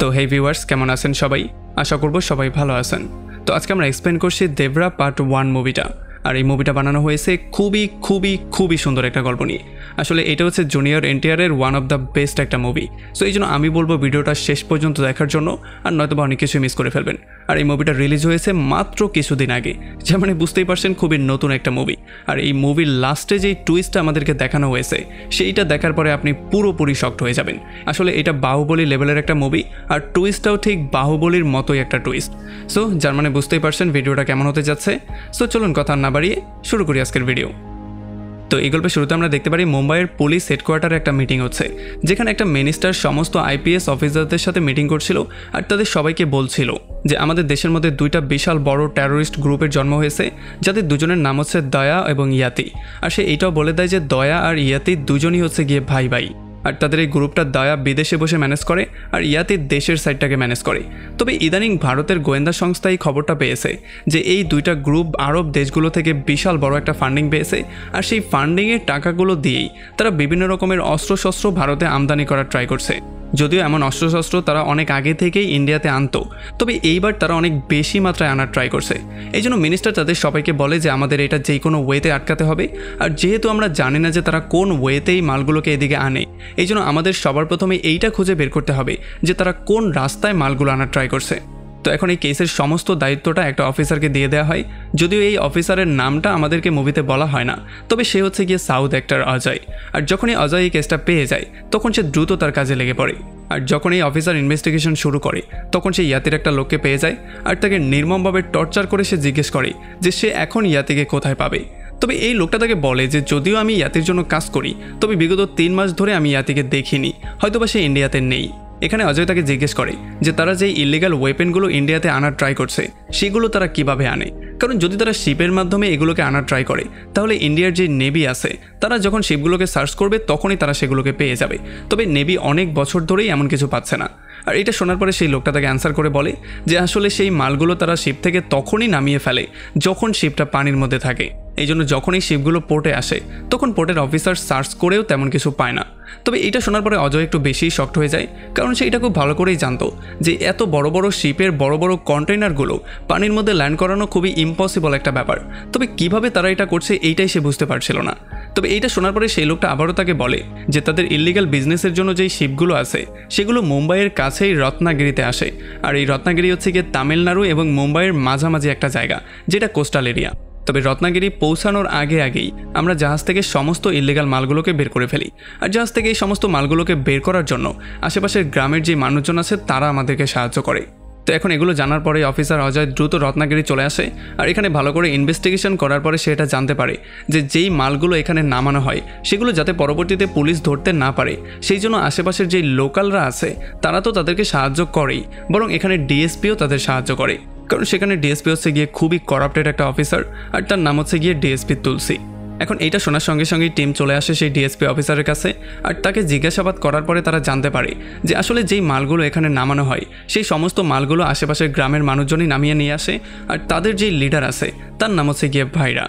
তো হে ভিউয়ার্স, কেমন আছেন সবাই? আশা করব সবাই ভালো আছেন। তো আজকে আমরা এক্সপ্লেন করছি দেবরা পার্ট 1 মুভিটা। আর এই মুভিটা বানানো হয়েছে খুবই সুন্দর একটা গল্প নিয়ে। আসলে এটা হচ্ছে জুনিয়র এনটিআরের ওয়ান অফ দ্য বেস্ট একটা মুভি। সো এই জন্য আমি বলবো ভিডিওটা শেষ পর্যন্ত দেখার জন্য, আর নয়তোবা অনেক কিছু মিস করে ফেলবেন। আর এই মুভিটা রিলিজ হয়েছে মাত্র কিছুদিন আগে, যে মানে বুঝতেই পারছেন খুবই নতুন একটা মুভি। আর এই মুভির লাস্টে যেই টুইস্টটা আমাদেরকে দেখানো হয়েছে, সেইটা দেখার পরে আপনি পুরোপুরি শকড হয়ে যাবেন। আসলে এটা বাহুবলী লেভেলের একটা মুভি, আর টুইস্টটাও ঠিক বাহুবলীর মতোই একটা টুইস্ট। সো যার মানে বুঝতেই পারছেন ভিডিওটা কেমন হতে যাচ্ছে। সো চলুন কথা না বাড়িয়ে শুরু করি আজকের ভিডিও। তো এই গল্পের শুরুতে আমরা দেখতে পারি মুম্বাইয়ের পুলিশ হেডকোয়ার্টারে একটা মিটিং হচ্ছে, যেখানে একটা মিনিস্টার সমস্ত আইপিএস অফিসারদের সাথে মিটিং করছিল আর তাদের সবাইকে বলছিল যে আমাদের দেশের মধ্যে দুইটা বিশাল বড় টেরোরিস্ট গ্রুপের জন্ম হয়েছে, যাদের দুজনের নাম হচ্ছে দয়া এবং ইয়াতি। আর সে এইটাও বলে দেয় যে দয়া আর ইয়াতি দুজনই হচ্ছে গিয়ে ভাই ভাই। আর তাদের এই গ্রুপটা দয়া বিদেশে বসে ম্যানেজ করে আর ইয়াতি দেশের সাইডটাকে ম্যানেজ করে। তবে ইদানিং ভারতের গোয়েন্দা সংস্থা এই খবরটা পেয়েছে যে এই দুইটা গ্রুপ আরব দেশগুলো থেকে বিশাল বড় একটা ফান্ডিং পেয়েছে, আর সেই ফান্ডিংয়ের টাকাগুলো দিয়েই তারা বিভিন্ন রকমের অস্ত্রশস্ত্র ভারতে আমদানি করার ট্রাই করছে। যদিও এমন অস্ত্রশস্ত্র তারা অনেক আগে থেকেই ইন্ডিয়াতে আনতো, তবে এইবার তারা অনেক বেশি মাত্রায় আনার ট্রাই করছে। এই জন্য মিনিস্টার তাদের সবাইকে বলে যে আমাদের এটা যে কোনো ওয়েতে আটকাতে হবে। আর যেহেতু আমরা জানি না যে তারা কোন ওয়েতেই মালগুলোকে এদিকে আনে, এই জন্য আমাদের সবার প্রথমে এইটা খুঁজে বের করতে হবে যে তারা কোন রাস্তায় মালগুলো আনার ট্রাই করছে। তো এখন এই কেসের সমস্ত দায়িত্বটা একটা অফিসারকে দিয়ে দেওয়া হয়। যদিও এই অফিসারের নামটা আমাদেরকে মুভিতে বলা হয় না, তবে সে হচ্ছে গিয়ে সাউথ অ্যাক্টর অজয়। আর যখনই অজয় এই কেসটা পেয়ে যায়, তখন সে দ্রুত তার কাজে লেগে পড়ে। আর যখন এই অফিসার ইনভেস্টিগেশন শুরু করে, তখন সে ইয়াতির একটা লোককে পেয়ে যায় আর তাকে নির্মমভাবে টর্চার করে সে জিজ্ঞেস করে যে সে এখন ইয়াতিকে কোথায় পাবে। তবে এই লোকটা তাকে বলে যে যদিও আমি ইয়াতির জন্য কাজ করি, তবে বিগত 3 মাস ধরে আমি ইয়াতিকে দেখিনি, হয়তোবা সে ইন্ডিয়াতে নেই। এখানে অজয় তাকে জিজ্ঞেস করে যে তারা যেই ইলিগাল ওয়েপেনগুলো ইন্ডিয়াতে আনার ট্রাই করছে, সেগুলো তারা কিভাবে আনে। কারণ যদি তারা শিপের মাধ্যমে এগুলোকে আনার ট্রাই করে, তাহলে ইন্ডিয়ার যে নেভি আছে তারা যখন শিপগুলোকে সার্চ করবে তখনই তারা সেগুলোকে পেয়ে যাবে। তবে নেভি অনেক বছর ধরেই এমন কিছু পাচ্ছে না। আর এটা শোনার পরে সেই লোকটা তাকে অ্যান্সার করে বলে যে আসলে সেই মালগুলো তারা শিপ থেকে তখনই নামিয়ে ফেলে যখন শিপটা পানির মধ্যে থাকে। এই জন্য যখন এই শিপগুলো পোর্টে আসে, তখন পোর্টের অফিসার সার্চ করেও তেমন কিছু পায় না। তবে এটা শোনার পরে অজয় একটু বেশিই শকড হয়ে যায়, কারণ সে এটা খুব ভালো করেই জানতো যে এত বড় বড় শিপের বড় বড় কন্টেইনারগুলো পানির মধ্যে ল্যান্ড করানো খুবই ইম্পসিবল একটা ব্যাপার। তবে কিভাবে তারা এটা করছে এইটাই সে বুঝতে পারছিল না। তবে এইটা শোনার পরে সেই লোকটা আবারও তাকে বলে যে তাদের ইলিগাল বিজনেসের জন্য যেই শিপগুলো আছে, সেগুলো মুম্বাইয়ের কাছেই রত্নাগিরিতে আসে। আর এই রত্নাগিরি হচ্ছে গিয়ে তামিলনাড়ু এবং মুম্বাইয়ের মাঝামাঝি একটা জায়গা, যেটা কোস্টাল এরিয়া। তবে রত্নাগিরি পৌঁছানোর আগেই আমরা জাহাজ থেকে সমস্ত ইলিগাল মালগুলোকে বের করে ফেলি। আর জাহাজ থেকে এই সমস্ত মালগুলোকে বের করার জন্য আশেপাশের গ্রামের যে মানুষজন আছে তারা আমাদেরকে সাহায্য করে। তো এখন এগুলো জানার পরে অফিসার অজয় দ্রুত রত্নাগিরি চলে আসে। আর এখানে ভালো করে ইনভেস্টিগেশন করার পরে সে এটা জানতে পারে যে যেই মালগুলো এখানে নামানো হয়, সেগুলো যাতে পরবর্তীতে পুলিশ ধরতে না পারে, সেই জন্য আশেপাশের যেই লোকালরা আছে তারা তো তাদেরকে সাহায্য করেই, বরং এখানে ডিএসপিও তাদের সাহায্য করে। কারণ সেখানে ডিএসপি হচ্ছে গিয়ে খুবই করাপ্টেড একটা অফিসার, আর তার নাম হচ্ছে গিয়ে ডিএসপি তুলসী। এখন এইটা শোনার সঙ্গে সঙ্গেই টিম চলে আসে সেই ডিএসপি অফিসারের কাছে। আর তাকে জিজ্ঞাসাবাদ করার পরে তারা জানতে পারে যে আসলে যেই মালগুলো এখানে নামানো হয়, সেই সমস্ত মালগুলো আশেপাশের গ্রামের মানুষজনই নামিয়ে নিয়ে আসে। আর তাদের যেই লিডার আছে তার নাম হচ্ছে গিয়ে ভাইরা।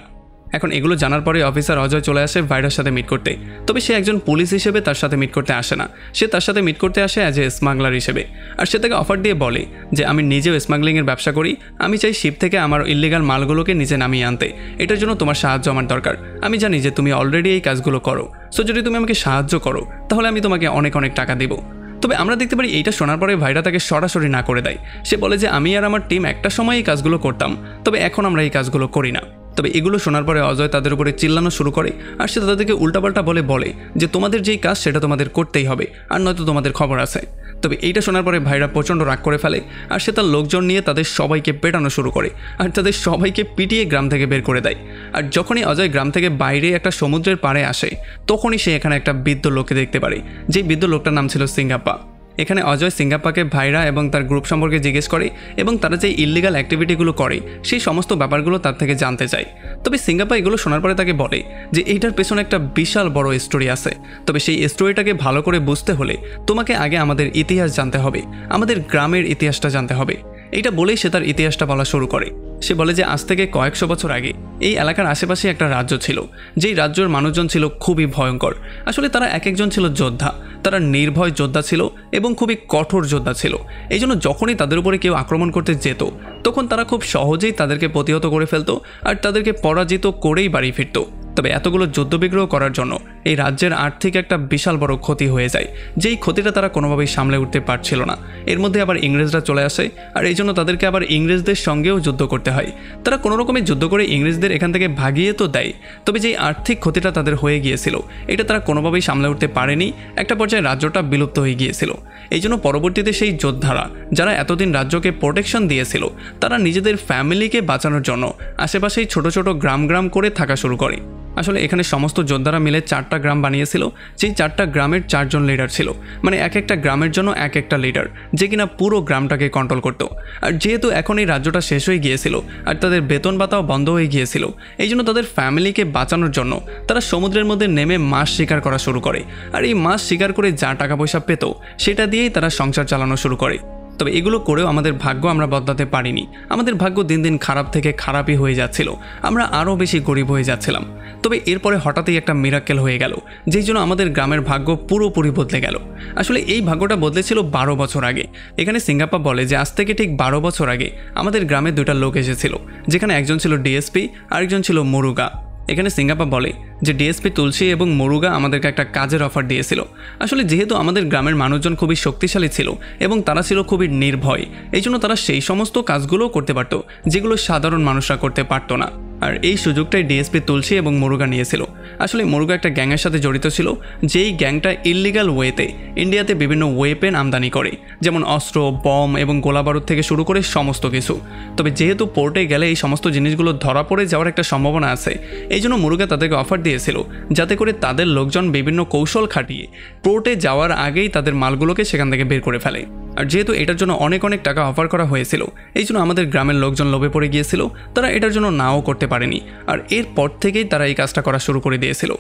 এখন এগুলো জানার পরে অফিসার অজয় চলে আসে ভাইরার সাথে মিট করতে। তবে সে একজন পুলিশ হিসেবে তার সাথে মিট করতে আসে না, সে তার সাথে মিট করতে আসে অ্যাজ এ স্মাগলার হিসেবে। আর সে তাকে অফার দিয়ে বলে যে আমি নিজেও স্মাগলিংয়ের ব্যবসা করি, আমি চাই শিপ থেকে আমার ইলিগাল মালগুলোকে নিচে নামিয়ে আনতে। এটার জন্য তোমার সাহায্য আমার দরকার। আমি জানি যে তুমি অলরেডি এই কাজগুলো করো, সো যদি তুমি আমাকে সাহায্য করো তাহলে আমি তোমাকে অনেক টাকা দেবো। তবে আমরা দেখতে পারি এইটা শোনার পরে ভাইরা তাকে সরাসরি না করে দেয়। সে বলে যে আমি আর আমার টিম একটা সময় এই কাজগুলো করতাম, তবে এখন আমরা এই কাজগুলো করি না। তবে এগুলো শোনার পরে অজয় তাদের উপরে চিল্লানো শুরু করে। আর সে তাদেরকে উল্টাপাল্টা বলে যে তোমাদের যেই কাজ সেটা তোমাদের করতেই হবে, আর নয়তো তোমাদের খবর আছে। তবে এইটা শোনার পরে ভাইরা প্রচণ্ড রাগ করে ফেলে, আর সে তার লোকজন নিয়ে তাদের সবাইকে পেটানো শুরু করে আর তাদের সবাইকে পিটিয়ে গ্রাম থেকে বের করে দেয়। আর যখনই অজয় গ্রাম থেকে বাইরে একটা সমুদ্রের পাড়ে আসে, তখনই সে এখানে একটা বৃদ্ধ লোককে দেখতে পারে, যেই বৃদ্ধ লোকটার নাম ছিল সিঙ্গাপ্পা। এখানে অজয় সিঙ্গাপ্পাকে ভাইরা এবং তার গ্রুপ সম্পর্কে জিজ্ঞেস করে এবং তারা যে ইলিগাল অ্যাক্টিভিটিগুলো করে সেই সমস্ত ব্যাপারগুলো তার থেকে জানতে চায়। তবে সিঙ্গাপ্পা এগুলো শোনার পরে তাকে বলে যে এইটার পেছনে একটা বিশাল বড় স্টোরি আছে। তবে সেই স্টোরিটাকে ভালো করে বুঝতে হলে তোমাকে আগে আমাদের ইতিহাস জানতে হবে, আমাদের গ্রামের ইতিহাসটা জানতে হবে। এইটা বলেই সে তার ইতিহাসটা বলা শুরু করে। সে বলে যে আজ থেকে কয়েকশো বছর আগে এই এলাকার আশেপাশে একটা রাজ্য ছিল, যেই রাজ্যের মানুষজন ছিল খুবই ভয়ঙ্কর। আসলে তারা এক একজন ছিল যোদ্ধা, তারা নির্ভয় যোদ্ধা ছিল এবং খুবই কঠোর যোদ্ধা ছিল। এই জন্য যখনই তাদের উপরে কেউ আক্রমণ করতে যেত তখন তারা খুব সহজেই তাদেরকে প্রতিহত করে ফেলত আর তাদেরকে পরাজিত করেই বাড়ি ফিরত। তবে এতগুলো যুদ্ধবিগ্রহ করার জন্য এই রাজ্যের আর্থিক একটা বিশাল বড় ক্ষতি হয়ে যায়, যেই ক্ষতিটা তারা কোনোভাবেই সামলে উঠতে পারছিল না। এর মধ্যে আবার ইংরেজরা চলে আসে আর এই জন্য তাদেরকে আবার ইংরেজদের সঙ্গেও যুদ্ধ করতে হয়। তারা কোনো রকমের যুদ্ধ করে ইংরেজদের এখান থেকে ভাগিয়ে তো দেয়, তবে যেই আর্থিক ক্ষতিটা তাদের হয়ে গিয়েছিল এটা তারা কোনোভাবেই সামলে উঠতে পারেনি। একটা পর্যায়ে রাজ্যটা বিলুপ্ত হয়ে গিয়েছিল। এই জন্য পরবর্তীতে সেই যোদ্ধারা যারা এতদিন রাজ্যকে প্রোটেকশন দিয়েছিল তারা নিজেদের ফ্যামিলিকে বাঁচানোর জন্য আশেপাশেই ছোট ছোট গ্রাম করে থাকা শুরু করে। আসলে এখানে সমস্ত যোদ্ধারা মিলে 4টা গ্রাম বানিয়েছিল, যেই 4টা গ্রামের 4 জন লিডার ছিল, মানে এক একটা গ্রামের জন্য এক একটা লিডার, যে কিনা পুরো গ্রামটাকে কন্ট্রোল করতো। আর যেহেতু এখন এই রাজ্যটা শেষ হয়ে গিয়েছিল আর তাদের বেতন ভাতাও বন্ধ হয়ে গিয়েছিল, এই জন্য তাদের ফ্যামিলিকে বাঁচানোর জন্য তারা সমুদ্রের মধ্যে নেমে মাছ শিকার করা শুরু করে। আর এই মাছ শিকার করে যা টাকা পয়সা পেত সেটা দিয়েই তারা সংসার চালানো শুরু করে। তবে এগুলো করেও আমাদের ভাগ্য আমরা বদলাতে পারিনি। আমাদের ভাগ্য দিন দিন খারাপ থেকে খারাপই হয়ে যাচ্ছিল, আমরা আরও বেশি গরিব হয়ে যাচ্ছিলাম। তবে এরপরে হঠাৎই একটা মিরাক্কেল হয়ে গেল, যেই জন্য আমাদের গ্রামের ভাগ্য পুরোপুরি বদলে গেল। আসলে এই ভাগ্যটা বদলেছিল 12 বছর আগে। এখানে সিঙ্গাপ্পা বলে যে আজ থেকে ঠিক 12 বছর আগে আমাদের গ্রামে 2টা লোক এসেছিল, যেখানে একজন ছিল ডিএসপি আরেকজন ছিল মুরুগা। এখানে সিঙ্গাপ্পা বলে যে ডিএসপি তুলসী এবং মুরুগা আমাদেরকে একটা কাজের অফার দিয়েছিল। আসলে যেহেতু আমাদের গ্রামের মানুষজন খুবই শক্তিশালী ছিল এবং তারা ছিল খুবই নির্ভয়, এই জন্য তারা সেই সমস্ত কাজগুলোও করতে পারত যেগুলো সাধারণ মানুষরা করতে পারতো না। আর এই সুযোগটাই ডিএসপি তুলসী এবং মুরুগা নিয়েছিল। আসলে মুরুগা একটা গ্যাংয়ের সাথে জড়িত ছিল, যেই গ্যাংটা ইললিগাল ওয়েতে ইন্ডিয়াতে বিভিন্ন ওয়েপেন আমদানি করে, যেমন অস্ত্র, বম এবং গোলাবারুদ থেকে শুরু করে সমস্ত কিছু। তবে যেহেতু পোর্টে গেলে এই সমস্ত জিনিসগুলো ধরা পড়ে যাওয়ার একটা সম্ভাবনা আছে, এই জন্য মুরুগা তাদেরকে অফার দিয়েছিল যাতে করে তাদের লোকজন বিভিন্ন কৌশল খাটিয়ে পোর্টে যাওয়ার আগেই তাদের মালগুলোকে সেখান থেকে বের করে ফেলে। আর যেহেতু এটার জন্য অনেক টাকা অফার করা হয়েছিল, এই জন্য আমাদের গ্রামের লোকজন লোভে পড়ে গিয়েছিল, তারা এটার জন্য নাও করতে পারেনি। আর এরপর থেকেই তারা এই কাজটা করা শুরু করে দিয়েছিল।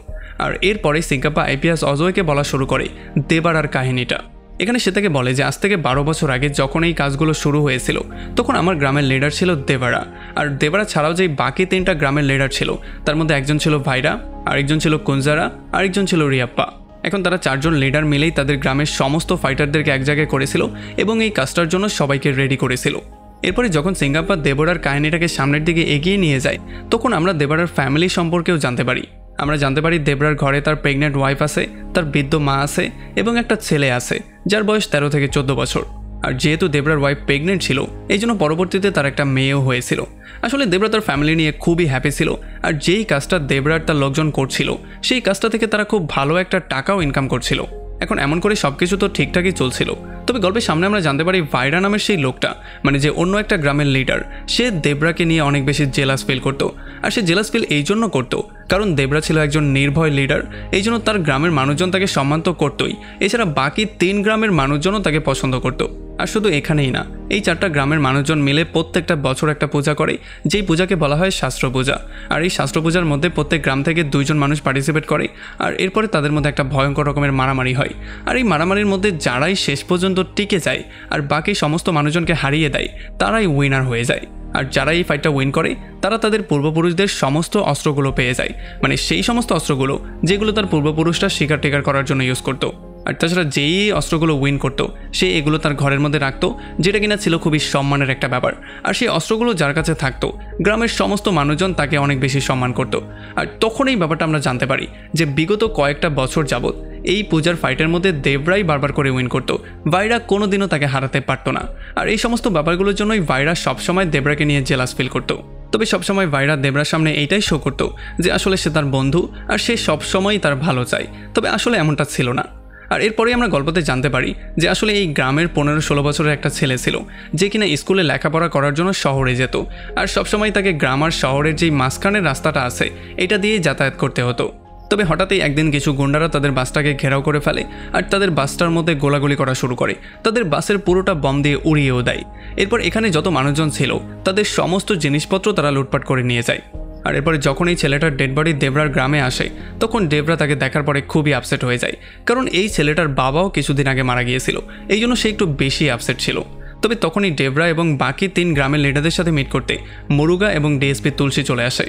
আর এরপরে সিঙ্গাপ্পা আইপিএস অজয়কে বলা শুরু করে দেবারার কাহিনীটা। এখানে সে তাকে বলে যে আজ থেকে 12 বছর আগে যখন এই কাজগুলো শুরু হয়েছিল তখন আমার গ্রামের লিডার ছিল দেবারা। আর দেবারা ছাড়াও যেই বাকি 3টা গ্রামের লিডার ছিল তার মধ্যে একজন ছিল ভাইরা, আরেকজন ছিল কুঞ্জারা, আরেকজন ছিল রিয়াপ্পা। এখন তারা 4 জন লিডার মিলেই তাদের গ্রামের সমস্ত ফাইটারদেরকে এক জায়গায় করেছিল এবং এই কাজটার জন্য সবাইকে রেডি করেছিল। এরপরে যখন সিঙ্গাপ্পা দেবরার কাহিনীটাকে সামনের দিকে এগিয়ে নিয়ে যায় তখন আমরা দেবরার ফ্যামিলি সম্পর্কেও জানতে পারি। আমরা জানতে পারি দেবরার ঘরে তার প্রেগনেন্ট ওয়াইফ আছে, তার বৃদ্ধ মা আছে এবং একটা ছেলে আছে যার বয়স 13 থেকে 14 বছর। আর যেহেতু দেবরার ওয়াইফ প্রেগনেন্ট ছিল এই জন্য পরবর্তীতে তার একটা মেয়েও হয়েছিল। আসলে দেবরা তার ফ্যামিলি নিয়ে খুবই হ্যাপি ছিল। আর যেই কাজটা দেবরার তার লোকজন করছিল সেই কাজটা থেকে তারা খুব ভালো একটা টাকাও ইনকাম করছিল। এখন এমন করে সবকিছু তো ঠিকঠাকই চলছিল, তবে গল্পের সামনে আমরা জানতে পারি ভাইরা নামের সেই লোকটা, মানে যে অন্য একটা গ্রামের লিডার, সে দেবরাকে নিয়ে অনেক বেশি জেলাস ফিল করতো। আর সে জেলাস ফিল এই জন্য করতো কারণ দেবরা ছিল একজন নির্ভয় লিডার, এই জন্য তার গ্রামের মানুষজন তাকে সম্মান তো করতোই, এছাড়া বাকি 3 গ্রামের মানুষজনও তাকে পছন্দ করতো। আর শুধু এখানেই না, এই 4টা গ্রামের মানুষজন মিলে প্রত্যেকটা বছর একটা পূজা করে, যেই পূজাকে বলা হয় শাস্ত্র পূজা। আর এই শাস্ত্র পূজার মধ্যে প্রত্যেক গ্রাম থেকে 2 জন মানুষ পার্টিসিপেট করে। আর এরপরে তাদের মধ্যে একটা ভয়ঙ্কর রকমের মারামারি হয়। আর এই মারামারির মধ্যে যারাই শেষ পর্যন্ত টিকে যায় আর বাকি সমস্ত মানুষজনকে হারিয়ে দেয় তারাই উইনার হয়ে যায়। আর যারা এই ফাইটটা উইন করে তারা তাদের পূর্বপুরুষদের সমস্ত অস্ত্রগুলো পেয়ে যায়, মানে সেই সমস্ত অস্ত্রগুলো যেগুলো তার পূর্বপুরুষরা শিকার টিকার করার জন্য ইউজ করতো। আর তাছাড়া যেই অস্ত্রগুলো উইন করতো সে এগুলো তার ঘরের মধ্যে রাখতো, যেটা কিনা ছিল খুবই সম্মানের একটা ব্যাপার। আর সেই অস্ত্রগুলো যার কাছে থাকতো গ্রামের সমস্ত মানুষজন তাকে অনেক বেশি সম্মান করতো। আর তখন এই ব্যাপারটা আমরা জানতে পারি যে বিগত কয়েকটা বছর যাবৎ এই পূজার ফাইটের মধ্যে দেবরাই বারবার করে উইন করতো, ভাইরা কোনোদিনও তাকে হারাতে পারতো না। আর এই সমস্ত ব্যাপারগুলোর জন্যই ভাইরা সবসময় দেবরাকে নিয়ে জেলাস ফিল করতো। তবে সবসময় ভাইরা দেবরার সামনে এইটাই শো করতো যে আসলে সে তার বন্ধু আর সে সবসময়ই তার ভালো চায়, তবে আসলে এমনটা ছিল না। আর এরপরে আমরা গল্পতে জানতে পারি যে আসলে এই গ্রামের 15-16 বছরের একটা ছেলে ছিল যে কিনা স্কুলে লেখাপড়া করার জন্য শহরে যেত। আর সবসময় তাকে গ্রাম আর শহরের যেই মাঝখানের রাস্তাটা আছে এটা দিয়েই যাতায়াত করতে হতো। তবে হঠাৎই একদিন কিছু গুন্ডারা তাদের বাসটাকে ঘেরাও করে ফেলে আর তাদের বাসটার মধ্যে গোলাগুলি করা শুরু করে, তাদের বাসের পুরোটা বম দিয়ে উড়িয়েও দেয়। এরপর এখানে যত মানুষজন ছিল তাদের সমস্ত জিনিসপত্র তারা লুটপাট করে নিয়ে যায়। আর এরপরে যখন এই ছেলেটার ডেড বডি দেবরার গ্রামে আসে তখন দেবরা তাকে দেখার পরে খুবই আপসেট হয়ে যায়, কারণ এই ছেলেটার বাবাও কিছুদিন আগে মারা গিয়েছিল, এই জন্য সে একটু বেশি আপসেট ছিল। তবে তখনই দেবরা এবং বাকি 3 গ্রামের লিডারদের সাথে মিট করতে মুরুগা এবং ডিএসপি তুলসী চলে আসে।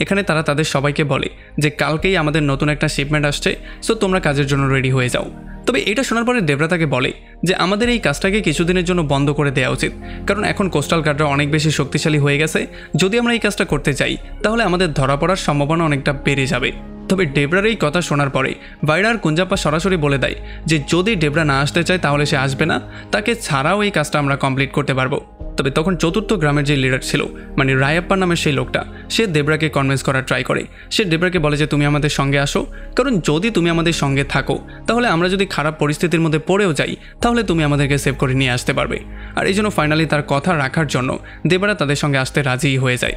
এখানে তারা তাদের সবাইকে বলে যে কালকেই আমাদের নতুন একটা শিপমেন্ট আসছে, সো তোমরা কাজের জন্য রেডি হয়ে যাও। তবে এটা শোনার পরে দেবরা তাকে বলে যে আমাদের এই কাজটাকে কিছুদিনের জন্য বন্ধ করে দেওয়া উচিত, কারণ এখন কোস্টাল গার্ডরা অনেক বেশি শক্তিশালী হয়ে গেছে। যদি আমরা এই কাজটা করতে চাই তাহলে আমাদের ধরা পড়ার সম্ভাবনা অনেকটা বেড়ে যাবে। তবে ডেবরার এই কথা শোনার পরে ভাইরা আর কুঞ্জাপ্পা সরাসরি বলে দেয় যে যদি ডেবরা না আসতে চায় তাহলে সে আসবে না, তাকে ছাড়াও এই কাজটা আমরা কমপ্লিট করতে পারবো। তবে তখন চতুর্থ গ্রামের যে লিডার ছিল মানে রায়াপ্পা নামের সেই লোকটা, সে দেবরাকে কনভিন্স করার ট্রাই করে। সে দেবরাকে বলে যে তুমি আমাদের সঙ্গে আসো, কারণ যদি তুমি আমাদের সঙ্গে থাকো তাহলে আমরা যদি খারাপ পরিস্থিতির মধ্যে পড়েও যাই তাহলে তুমি আমাদেরকে সেভ করে নিয়ে আসতে পারবে। আর এই জন্য ফাইনালি তার কথা রাখার জন্য দেবরা তাদের সঙ্গে আসতে রাজিই হয়ে যায়।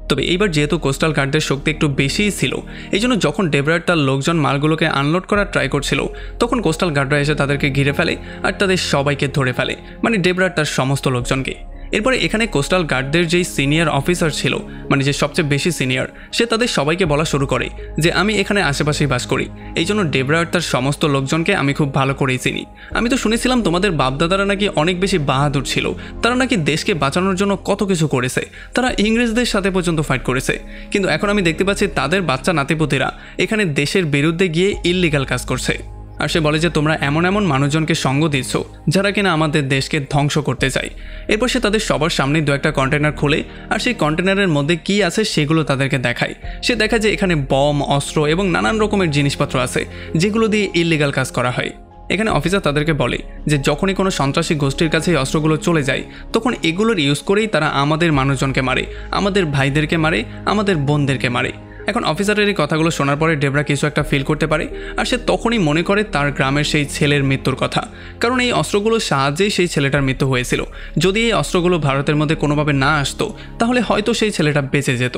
তবে এইবার যেহেতু কোস্টাল গার্ডদের শক্তি একটু বেশিই ছিল, এই জন্য যখন ডেবরার তার লোকজন মালগুলোকে আনলোড করার ট্রাই করছিল তখন কোস্টাল গার্ডরা এসে তাদেরকে ঘিরে ফেলে আর তাদের সবাইকে ধরে ফেলে, মানে ডেবরার তার সমস্ত লোকজনকে। এরপরে এখানে কোস্টাল গার্ডদের যেই সিনিয়র অফিসার ছিল মানে যে সবচেয়ে বেশি সিনিয়র, সে তাদের সবাইকে বলা শুরু করে যে আমি এখানে আশেপাশেই বাস করি, এই জন্য ডেবরার তার সমস্ত লোকজনকে আমি খুব ভালো করেই চিনি। আমি তো শুনেছিলাম তোমাদের বাপদাদারা নাকি অনেক বেশি বাহাদুর ছিল, তারা নাকি দেশকে বাঁচানোর জন্য কত কিছু করেছে, তারা ইংরেজদের সাথে পর্যন্ত ফাইট করেছে, কিন্তু এখন আমি দেখতে পাচ্ছি তাদের বাচ্চা নাতিপুতিরা এখানে দেশের বিরুদ্ধে গিয়ে ইললিগাল কাজ করছে। আর সে বলে যে তোমরা এমন এমন মানুষজনকে সঙ্গ দিচ্ছ যারা কিনা আমাদের দেশকে ধ্বংস করতে চায়। এরপর সে তাদের সবার সামনে দু একটা কন্টেনার খোলে আর সেই কন্টেনারের মধ্যে কি আছে সেগুলো তাদেরকে দেখায়। সে দেখায় যে এখানে বম, অস্ত্র এবং নানান রকমের জিনিসপত্র আছে যেগুলো দিয়ে ইললিগাল কাজ করা হয়। এখানে অফিসার তাদেরকে বলে যে যখনই কোনো সন্ত্রাসী গোষ্ঠীর কাছে এই অস্ত্রগুলো চলে যায় তখন এগুলোর ইউজ করেই তারা আমাদের মানুষজনকে মারে, আমাদের ভাইদেরকে মারে, আমাদের বোনদেরকে মারে। এখন অফিসারের এই কথাগুলো শোনার পরে ডেবরা কিছু একটা ফিল করতে পারে আর সে তখনই মনে করে তার গ্রামের সেই ছেলের মৃত্যুর কথা, কারণ এই অস্ত্রগুলোর সাহায্যেই সেই ছেলেটার মৃত্যু হয়েছিল। যদি এই অস্ত্রগুলো ভারতের মধ্যে কোনোভাবে না আসতো তাহলে হয়তো সেই ছেলেটা বেঁচে যেত।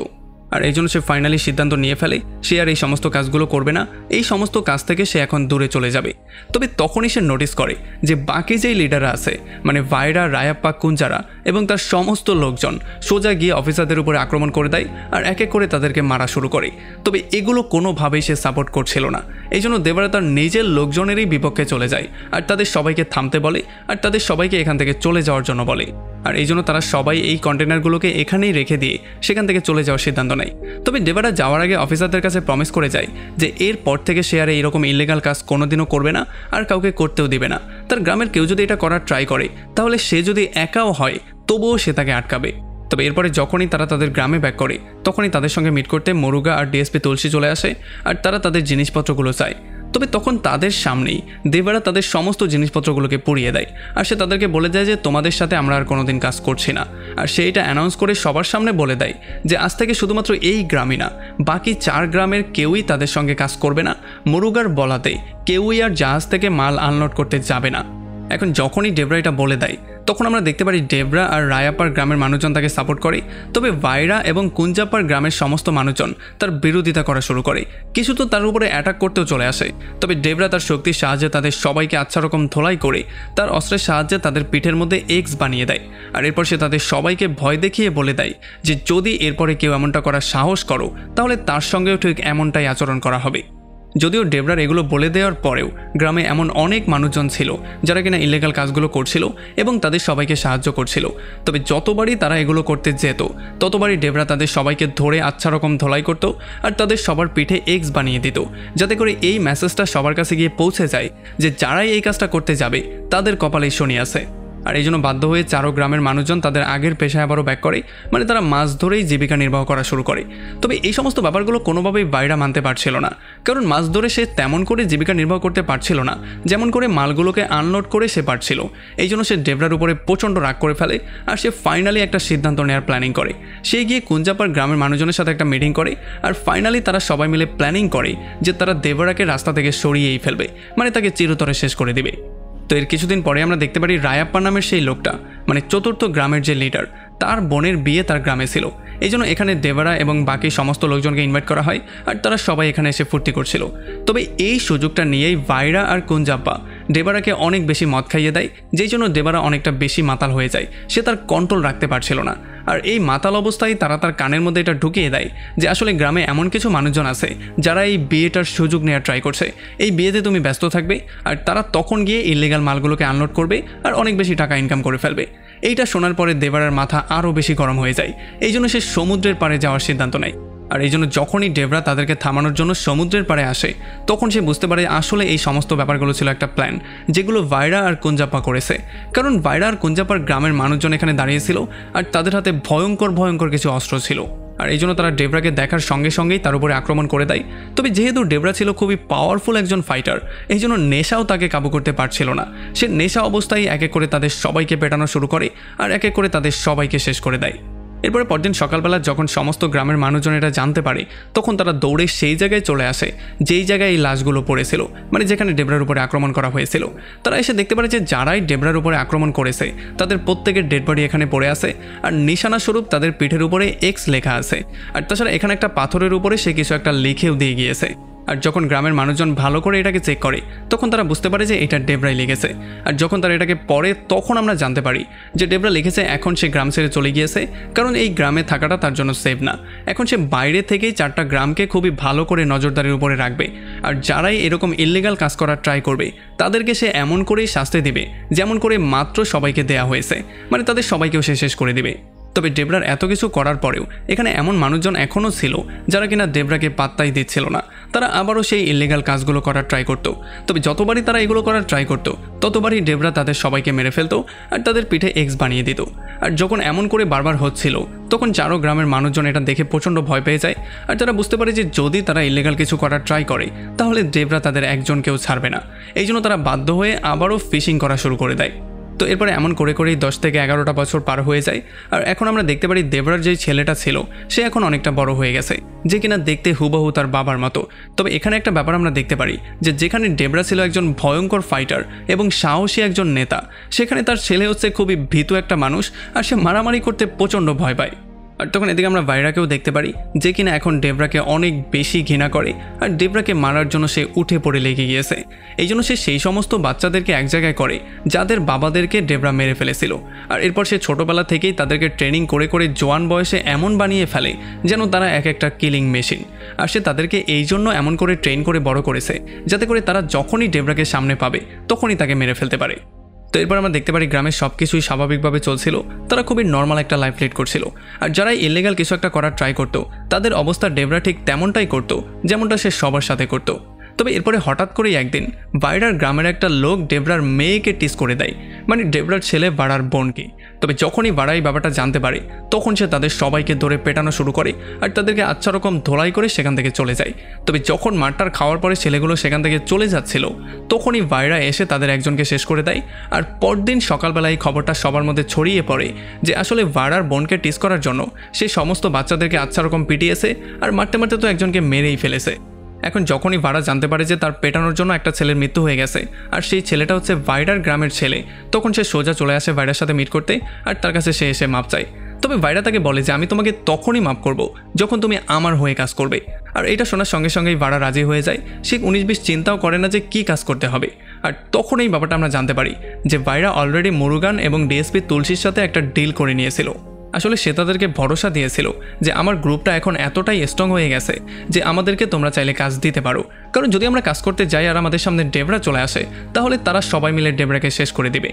আর এই জন্য সে ফাইনালি সিদ্ধান্ত নিয়ে ফেলে সে আর এই সমস্ত কাজগুলো করবে না, এই সমস্ত কাজ থেকে সে এখন দূরে চলে যাবে। তবে তখনই সে নোটিস করে যে বাকি যেই লিডাররা আছে মানে ভাইরা, রায়াপ্পা, কুঞ্জারা এবং তার সমস্ত লোকজন সোজা গিয়ে অফিসারদের উপরে আক্রমণ করে দেয় আর এক এক করে তাদেরকে মারা শুরু করে। তবে এগুলো কোনোভাবেই সে সাপোর্ট করছিল না, এই জন্য দেবরা তার নিজের লোকজনেরই বিপক্ষে চলে যায় আর তাদের সবাইকে থামতে বলে আর তাদের সবাইকে এখান থেকে চলে যাওয়ার জন্য বলে। আর এই জন্য তারা সবাই এই কন্টেনারগুলোকে এখানেই রেখে দিয়ে সেখান থেকে চলে যাওয়ার সিদ্ধান্ত নেয়। তবে ডেবরা যাওয়ার আগে অফিসারদের কাছে প্রমিস করে যায় যে এরপর থেকে সে আর এইরকম ইলিগাল কাজ কোনোদিনও করবে না আর কাউকে করতেও দিবে না। তার গ্রামের কেউ যদি এটা করার ট্রাই করে তাহলে সে যদি একাও হয় তবুও সে তাকে আটকাবে। তবে এরপরে যখনই তারা তাদের গ্রামে ব্যাক করে তখনই তাদের সঙ্গে মিট করতে মুরুগা আর ডিএসপি তুলসী চলে আসে আর তারা তাদের জিনিসপত্রগুলো চায়। তবে তখন তাদের সামনেই দেবরা তাদের সমস্ত জিনিসপত্রগুলোকে পুড়িয়ে দেয় আর সে তাদেরকে বলে দেয় যে তোমাদের সাথে আমরা আর কোনোদিন কাজ করছি না। আর সে এটা অ্যানাউন্স করে সবার সামনে বলে দেয় যে আজ থেকে শুধুমাত্র এই গ্রামই না বাকি 4 গ্রামের কেউই তাদের সঙ্গে কাজ করবে না। মুরুগার বলাতে কেউই আর জাহাজ থেকে মাল আনলোড করতে যাবে না। এখন যখনই ডেবরা এটা বলে দেয় তখন আমরা দেখতে পারি ডেবরা আর রায়াপ্পার গ্রামের মানুষজন তাকে সাপোর্ট করে, তবে ভাইরা এবং কুঞ্জাপ্পার গ্রামের সমস্ত মানুষজন তার বিরোধিতা করা শুরু করে, কিছু তো তার উপরে অ্যাটাক করতেও চলে আসে। তবে ডেবরা তার শক্তির সাহায্যে তাদের সবাইকে আচ্ছা রকম ধোলাই করে তার অস্ত্রের সাহায্যে তাদের পিঠের মধ্যে এক্স বানিয়ে দেয়। আর এরপর সে তাদের সবাইকে ভয় দেখিয়ে বলে দেয় যে যদি এরপরে কেউ এমনটা করার সাহস করো তাহলে তার সঙ্গেও ঠিক এমনটাই আচরণ করা হবে। যদিও ডেবরার এগুলো বলে দেওয়ার পরেও গ্রামে এমন অনেক মানুষজন ছিল যারা কিনা ইলিগাল কাজগুলো করছিল এবং তাদের সবাইকে সাহায্য করছিল। তবে যতবারই তারা এগুলো করতে যেত ততবারই ডেবরা তাদের সবাইকে ধরে আচ্ছা রকম ধোলাই করত আর তাদের সবার পিঠে এক্স বানিয়ে দিত, যাতে করে এই মেসেজটা সবার কাছে গিয়ে পৌঁছে যায় যে যারাই এই কাজটা করতে যাবে তাদের কপালেই শনি আছে। আর এই জন্য বাধ্য হয়ে 4 গ্রামের মানুষজন তাদের আগের পেশায় আবারও ব্যাক করে, মানে তারা মাছ ধরেই জীবিকা নির্বাহ করা শুরু করে। তবে এই সমস্ত ব্যাপারগুলো কোনোভাবেই বাইরা মানতে পারছিল না, কারণ মাছ ধরে সে তেমন করে জীবিকা নির্বাহ করতে পারছিল না যেমন করে মালগুলোকে আনলোড করে সে পারছিল। এই জন্য সে ডেবরার উপরে প্রচণ্ড রাগ করে ফেলে আর সে ফাইনালি একটা সিদ্ধান্ত নেওয়ার প্ল্যানিং করে। সে গিয়ে কুঞ্জাপ্পার গ্রামের মানুষজনের সাথে একটা মিটিং করে আর ফাইনালি তারা সবাই মিলে প্ল্যানিং করে যে তারা দেবরাকে রাস্তা থেকে সরিয়েই ফেলবে, মানে তাকে চিরতরে শেষ করে দিবে। তো এর কিছুদিন পরে আমরা দেখতে পারি রায়াপ্পা নামের সেই লোকটা মানে চতুর্থ গ্রামের যে লিডার, তার বোনের বিয়ে তার গ্রামে ছিল। এই জন্য এখানে দেবরা এবং বাকি সমস্ত লোকজনকে ইনভাইট করা হয় আর তারা সবাই এখানে এসে ফুর্তি করছিল। তবে এই সুযোগটা নিয়েই ভাইরা আর কুঞ্জাপ্পা দেবরাকে অনেক বেশি মদ খাইয়ে দেয়, যেই জন্য দেবরা অনেকটা বেশি মাতাল হয়ে যায়, সে তার কন্ট্রোল রাখতে পারছিল না। আর এই মাতাল অবস্থায় তারা তার কানের মধ্যে এটা ঢুকিয়ে দেয় যে আসলে গ্রামে এমন কিছু মানুষজন আছে যারা এই বিয়েটার সুযোগ নেওয়ার ট্রাই করছে, এই বিয়েতে তুমি ব্যস্ত থাকবে আর তারা তখন গিয়ে ইলিগাল মালগুলোকে আনলোড করবে আর অনেক বেশি টাকা ইনকাম করে ফেলবে। এইটা শোনার পরে দেবরার মাথা আরও বেশি গরম হয়ে যায়, এই জন্য সে সমুদ্রের পাড়ে যাওয়ার সিদ্ধান্ত নেয়। আর এই জন্য যখনই ডেভরা তাদেরকে থামানোর জন্য সমুদ্রের পাড়ে আসে তখন সে বুঝতে পারে আসলে এই সমস্ত ব্যাপারগুলো ছিল একটা প্ল্যান, যেগুলো ভাইরা আর কুঞ্জাপ্পা করেছে। কারণ ভাইরা আর কুঞ্জাপ্পার গ্রামের মানুষজন এখানে দাঁড়িয়েছিল আর তাদের হাতে ভয়ঙ্কর ভয়ঙ্কর কিছু অস্ত্র ছিল, আর এই জন্য তারা ডেভরাকে দেখার সঙ্গে সঙ্গেই তার উপরে আক্রমণ করে দেয়। তবে যেহেতু ডেভরা ছিল খুবই পাওয়ারফুল একজন ফাইটার, এই জন্য নেশাও তাকে কাবু করতে পারছিল না। সে নেশা অবস্থায় এক এক করে তাদের সবাইকে পেটানো শুরু করে আর এক এক করে তাদের সবাইকে শেষ করে দেয়। এরপরে পরদিন সকালবেলা যখন সমস্ত গ্রামের মানুষজন এটা জানতে পারে তখন তারা দৌড়ে সেই জায়গায় চলে আসে যেই জায়গায় এই লাশগুলো পড়েছিল, মানে যেখানে ডেভরার উপরে আক্রমণ করা হয়েছিল। তারা এসে দেখতে পারে যে যারাই ডেভরার উপরে আক্রমণ করেছে তাদের প্রত্যেকের ডেড বডি এখানে পড়ে আছে, আর নিশানা স্বরূপ তাদের পিঠের উপরে এক্স লেখা আছে। আর তাছাড়া এখানে একটা পাথরের উপরে সে কিছু একটা লিখেও দিয়ে গিয়েছে। আর যখন গ্রামের মানুষজন ভালো করে এটাকে চেক করে তখন তারা বুঝতে পারে যে এটা ডেভরাই লিখেছে। আর যখন তারা এটাকে পড়ে তখন আমরা জানতে পারি যে ডেভরা লিখেছে এখন সে গ্রাম ছেড়ে চলে গিয়েছে, কারণ এই গ্রামে থাকাটা তার জন্য সেফ না। এখন সে বাইরে থেকেই 4টা গ্রামকে খুবই ভালো করে নজরদারির উপরে রাখবে, আর যারাই এরকম ইল্লিগাল কাজ করার ট্রাই করবে তাদেরকে সে এমন করেই শাস্তি দিবে যেমন করে মাত্র সবাইকে দেয়া হয়েছে, মানে তাদের সবাইকেও সে শেষ করে দিবে। তবে ডেভরার এত কিছু করার পরেও এখানে এমন মানুষজন এখনও ছিল যারা কিনা ডেভরাকে পাত্তাই দিচ্ছিল না। তারা আবারও সেই ইল্লিগাল কাজগুলো করার ট্রাই করতো। তবে যতবারই তারা এগুলো করার ট্রাই করতো ততবারই ডেভরা তাদের সবাইকে মেরে ফেলতো আর তাদের পিঠে এক্স বানিয়ে দিত। আর যখন এমন করে বারবার হচ্ছিল তখন চারো গ্রামের মানুষজন এটা দেখে প্রচণ্ড ভয় পেয়ে যায়, আর তারা বুঝতে পারে যে যদি তারা ইল্লিগাল কিছু করার ট্রাই করে তাহলে ডেভরা তাদের একজনকেও ছাড়বে না। এই জন্য তারা বাধ্য হয়ে আবারও ফিশিং করা শুরু করে দেয়। তো এরপরে এমন করে করেই 10 থেকে 11টা বছর পার হয়ে যায়, আর এখন আমরা দেখতে পারি ডেভরার যেই ছেলেটা ছিল সে এখন অনেকটা বড় হয়ে গেছে, যে কিনা দেখতে হুবহু তার বাবার মতো। তবে এখানে একটা ব্যাপার আমরা দেখতে পারি যে যেখানে ডেভরা ছিল একজন ভয়ঙ্কর ফাইটার এবং সাহসী একজন নেতা, সেখানে তার ছেলে হচ্ছে খুবই ভীতু একটা মানুষ, আর সে মারামারি করতে প্রচণ্ড ভয় পায়। আর তখন এদিকে আমরা ভাইরাকেও দেখতে পারি যে কিনা এখন ডেভরাকে অনেক বেশি ঘৃণা করে, আর ডেভরাকে মারার জন্য সে উঠে পড়ে লেগে গিয়েছে। এই জন্য সে সেই সমস্ত বাচ্চাদেরকে এক জায়গায় করে যাদের বাবাদেরকে ডেভরা মেরে ফেলেছিল, আর এরপর সে ছোটোবেলা থেকেই তাদেরকে ট্রেনিং করে করে জোয়ান বয়সে এমন বানিয়ে ফেলে যেন তারা এক একটা কিলিং মেশিন। আর সে তাদেরকে এই জন্য এমন করে ট্রেন করে বড় করেছে যাতে করে তারা যখনই ডেভরাকে সামনে পাবে তখনই তাকে মেরে ফেলতে পারে। তো এরপর আমরা দেখতে পারি গ্রামের সব কিছুই স্বাভাবিকভাবে চলছিল, তারা খুবই নর্মাল একটা লাইফ লিড করছিল। আর যারা ইল্লিগাল কিছু একটা করার ট্রাই করতো তাদের অবস্থা ডেভরা ঠিক তেমনটাই করতো যেমনটা সে সবার সাথে করতো। তবে এরপরে হঠাৎ করেই একদিন বাইরার গ্রামের একটা লোক ডেভরার মেয়েকে টিস করে দেয়, মানে ডেভরার ছেলে বাড়ার বোনকে। তবে যখনই বাড়া এই ব্যাপারটা জানতে পারে তখন সে তাদের সবাইকে ধরে পেটানো শুরু করে আর তাদেরকে আচ্ছা রকম ধোলাই করে সেখান থেকে চলে যায়। তবে যখন মারটার খাওয়ার পরে ছেলেগুলো সেখান থেকে চলে যাচ্ছিল তখনই বাইরা এসে তাদের একজনকে শেষ করে দেয়। আর পরদিন সকালবেলা এই খবরটা সবার মধ্যে ছড়িয়ে পড়ে যে আসলে বাড়ার বোনকে টিস করার জন্য সে সমস্ত বাচ্চাদেরকে আচ্ছা রকম পিটিয়েছে আর মারতে মারতে তো একজনকে মেরেই ফেলেছে। এখন যখনই ভাড়া জানতে পারে যে তার পেটানোর জন্য একটা ছেলের মৃত্যু হয়ে গেছে আর সেই ছেলেটা হচ্ছে ভাইরার গ্রামের ছেলে, তখন সে সোজা চলে আসে ভাইরার সাথে মিট করতে আর তার কাছে সে এসে মাপ চায়। তবে ভাইরা তাকে বলে যে আমি তোমাকে তখনই মাপ করব যখন তুমি আমার হয়ে কাজ করবে। আর এটা শোনার সঙ্গে সঙ্গেই ভাড়া রাজি হয়ে যায়, সে 19-20 চিন্তাও করে না যে কী কাজ করতে হবে। আর তখন এই ব্যাপারটা আমরা জানতে পারি যে ভাইরা অলরেডি মুরুগান এবং ডিএসপি তুলসীর সাথে একটা ডিল করে নিয়েছিল। আসলে সে তাদেরকে ভরসা দিয়েছিল যে আমার গ্রুপটা এখন এতটাই স্ট্রং হয়ে গেছে যে আমাদেরকে তোমরা চাইলে কাজ দিতে পারো, কারণ যদি আমরা কাজ করতে যাই আর আমাদের সামনে ডেভরা চলে আসে তাহলে তারা সবাই মিলে ডেভরাকে শেষ করে দিবে।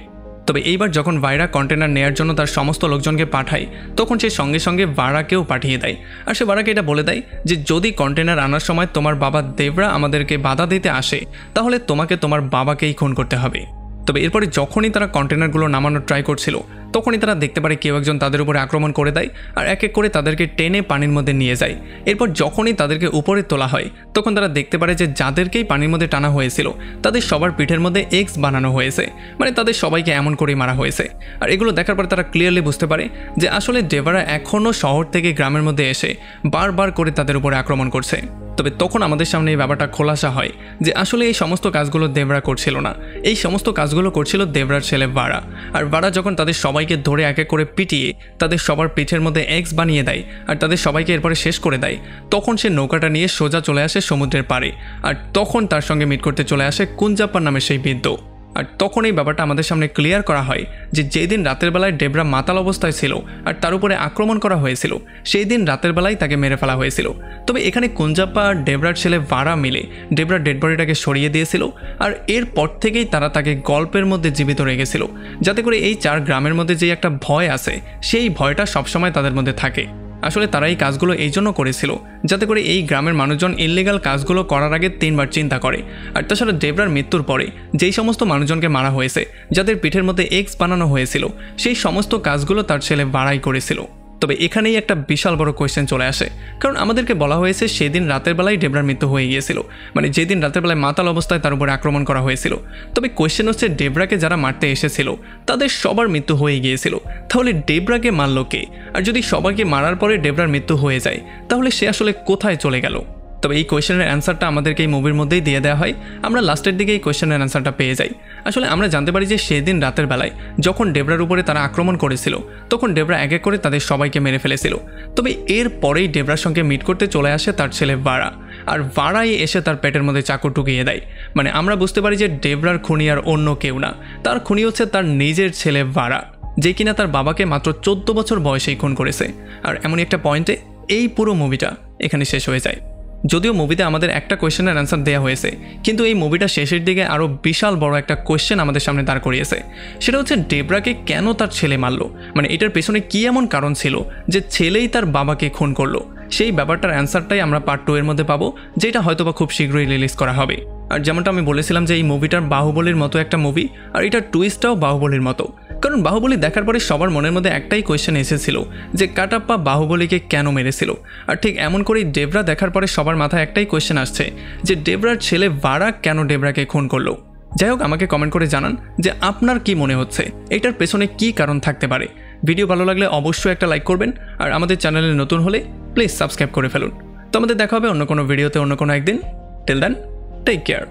তবে এইবার যখন ভাইরা কন্টেনার নেয়ার জন্য তার সমস্ত লোকজনকে পাঠায় তখন সে সঙ্গে সঙ্গে ভাড়াকেও পাঠিয়ে দেয়। আর সে ভাড়াকে এটা বলে দেয় যে যদি কন্টেনার আনার সময় তোমার বাবা দেবরা আমাদেরকে বাধা দিতে আসে তাহলে তোমাকে তোমার বাবাকেই খুন করতে হবে। তবে এরপরে যখনই তারা কন্টেনারগুলো নামানোর ট্রাই করছিল তখনই তারা দেখতে পারে কেউ একজন তাদের উপরে আক্রমণ করে দেয় আর এক এক করে তাদেরকে টেনে পানির মধ্যে নিয়ে যায়। এরপর যখনই তাদেরকে উপরে তোলা হয় তখন তারা দেখতে পারে যে যাদেরকেই পানির মধ্যে টানা হয়েছিল তাদের সবার পিঠের মধ্যে এক্স বানানো হয়েছে, মানে তাদের সবাইকে এমন করেই মারা হয়েছে। আর এগুলো দেখার পর তারা ক্লিয়ারলি বুঝতে পারে যে আসলে ডেভারা এখনও শহর থেকে গ্রামের মধ্যে এসে বারবার করে তাদের উপরে আক্রমণ করছে। তবে তখন আমাদের সামনে এই ব্যাপারটা খোলাসা হয় যে আসলে এই সমস্ত কাজগুলো দেবরা করছিল না, এই সমস্ত কাজগুলো করছিল দেবরার ছেলে ভাড়া। আর ভাড়া যখন তাদের সবাইকে ধরে এক এক করে পিটিয়ে তাদের সবার পিঠের মধ্যে এক্স বানিয়ে দেয় আর তাদের সবাইকে এরপরে শেষ করে দেয় তখন সে নৌকাটা নিয়ে সোজা চলে আসে সমুদ্রের পাড়ে। আর তখন তার সঙ্গে মিট করতে চলে আসে কুঞ্জাপ্পার নামে সেই বৃদ্ধ। আর তখন এই ব্যাপারটা আমাদের সামনে ক্লিয়ার করা হয় যে যেই দিন রাতের বেলায় ডেবরা মাতাল অবস্থায় ছিল আর তার উপরে আক্রমণ করা হয়েছিল সেই দিন রাতের বেলায় তাকে মেরে ফেলা হয়েছিল। তবে এখানে কুঞ্জাপ্পা আর ডেবরার ছেলে ভাড়া মিলে ডেবরার ডেড বডিটাকে সরিয়ে দিয়েছিল আর এরপর থেকেই তারা তাকে গল্পের মধ্যে জীবিত রেখেছিল যাতে করে এই 4 গ্রামের মধ্যে যে একটা ভয় আছে সেই ভয়টা সবসময় তাদের মধ্যে থাকে। আসলে তারা এই কাজগুলো এই জন্য করেছিল যাতে করে এই গ্রামের মানুষজন ইললিগাল কাজগুলো করার আগে 3 বার চিন্তা করে। আর তাছাড়া ডেবরার মৃত্যুর পরে যেই সমস্ত মানুষজনকে মারা হয়েছে, যাদের পিঠের মধ্যে এক্স বানানো হয়েছিল, সেই সমস্ত কাজগুলো তার ছেলে বাড়াই করেছিল। তবে এখানেই একটা বিশাল বড় কোয়েশ্চেন চলে আসে, কারণ আমাদেরকে বলা হয়েছে সেদিন রাতের বেলায় ডেবরার মৃত্যু হয়ে গিয়েছিল, মানে যেদিন রাতের বেলায় মাতাল অবস্থায় তার উপরে আক্রমণ করা হয়েছিল। তবে কোয়েশ্চেন হচ্ছে ডেবরাকে যারা মারতে এসেছিল তাদের সবার মৃত্যু হয়ে গিয়েছিল, তাহলে ডেবরাকে মারল কে? আর যদি সবাইকে মারার পরে ডেবরার মৃত্যু হয়ে যায় তাহলে সে আসলে কোথায় চলে গেল? তবে এই কোয়েশ্চেনের অ্যান্সারটা আমাদেরকে এই মুভির মধ্যেই দিয়ে দেওয়া হয়। আমরা লাস্টের দিকে এই কোয়েশ্চেনের অ্যান্সারটা পেয়ে যাই। আসলে আমরা জানতে পারি যে সেদিন রাতের বেলায় যখন ডেবরার উপরে তারা আক্রমণ করেছিল তখন ডেবরা এক এক করে তাদের সবাইকে মেরে ফেলেছিল। তবে এর পরেই ডেবরার সঙ্গে মিট করতে চলে আসে তার ছেলে ভারা, আর ভারাই এসে তার পেটের মধ্যে চাকু ঢুকিয়ে দেয়। মানে আমরা বুঝতে পারি যে ডেবরার খুনি আর অন্য কেউ না, তার খুনি হচ্ছে তার নিজের ছেলে ভারা, যে কিনা তার বাবাকে মাত্র 14 বছর বয়সেই খুন করেছে। আর এমনই একটা পয়েন্টে এই পুরো মুভিটা এখানে শেষ হয়ে যায়। যদিও মুভিতে আমাদের একটা কোয়েশ্চেনের অ্যান্সার দেওয়া হয়েছে, কিন্তু এই মুভিটা শেষের দিকে আরও বিশাল বড় একটা কোয়েশ্চেন আমাদের সামনে দাঁড় করিয়েছে। সেটা হচ্ছে ডেবরাকে কেন তার ছেলে মারলো, মানে এটার পেছনে কী এমন কারণ ছিল যে ছেলেই তার বাবাকে খুন করলো। সেই ব্যাপারটার অ্যান্সারটাই আমরা পার্ট 2 এর মধ্যে পাবো, যেটা হয়তোবা খুব শীঘ্রই রিলিজ করা হবে। আর যেমনটা আমি বলেছিলাম যে এই মুভিটার বাহুবলীর মতো একটা মুভি, আর এটার টুইস্টটাও বাহুবলীর মতো। কারণ বাহুবলী দেখার পরে সবার মনের মধ্যে একটাই কোয়েশ্চেন এসেছিল যে কাটাপ্পা বাহুবলীকে কেন মেরেছিল। আর ঠিক এমন করেই ডেবরা দেখার পরে সবার মাথায় একটাই কোয়েশ্চেন আসছে যে ডেবরার ছেলে ভারা কেন ডেবরাকে খুন করলো। যাই হোক, আমাকে কমেন্ট করে জানান যে আপনার কি মনে হচ্ছে, এটার পেছনে কি কারণ থাকতে পারে। ভিডিও ভালো লাগলে অবশ্যই একটা লাইক করবেন, আর আমাদের চ্যানেলে নতুন হলে প্লিজ সাবস্ক্রাইব করে ফেলুন। তো আমাদের দেখা হবে অন্য কোনো ভিডিওতে অন্য কোনো একদিন। Till then, take care.